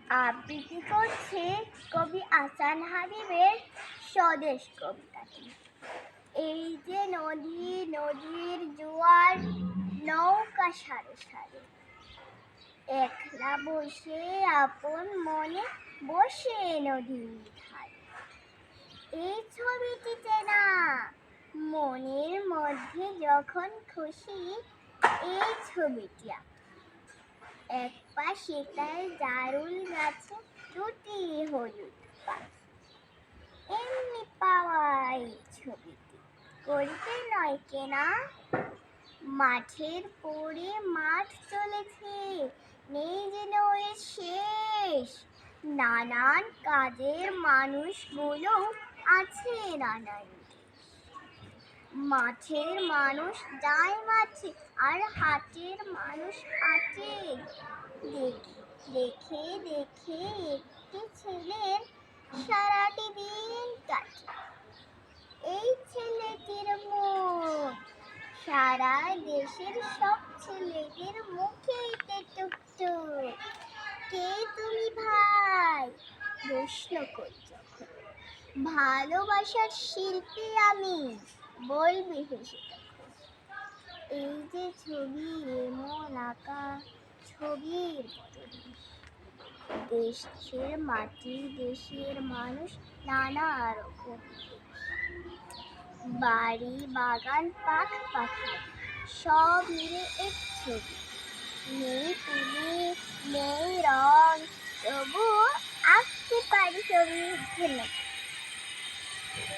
আবৃত্তি করছে কবি আহসান হাবীবের স্বদেশ কবিতাটি। এই যে নদী, নদীর জোয়ার, নৌকা সারে সারে, একলা বসে আপন মনে বসে নদীর ধারে। এই ছবিটিতে না, মনের মধ্যে যখন খুশি এই ছবিটি আঁকি। এক পাশে তার জারুল গাছে দুটি হলুদ পাখি। এমনি পাওয়া এই ছবিটি করিতে নয় কেনা। মাঠের পরে মাঠ চলেছে, নেই যেন এর শেষ। নানান কাজের মানুষগুলো আছে নানান দেশ। মাঠের মানুষ যায় মাঠে, আর হাটের মানুষ হাটে। দেখে দেখে একটি ছেলের সারাটি দিন কাটে। এই ছেলেটির মুখ সারা দেশের সব ছেলেদের মুখেই টুকটুক। কে তুমি ভাই? প্রশ্ন করি যখন, ভালোবাসার শিল্পী আমি, বলবি হেসে তখন। এই যে ছবি এমন আঁকা, ছবির দেশের মাটি, দেশের মানুষ, নানা রকম বাড়ি বাগান পাখ পাখাল, সব মিলে এক ছবি। নেই তুলি, নেই রং, তবু আঁকতে পারি ছবি। ধন্যবাদ।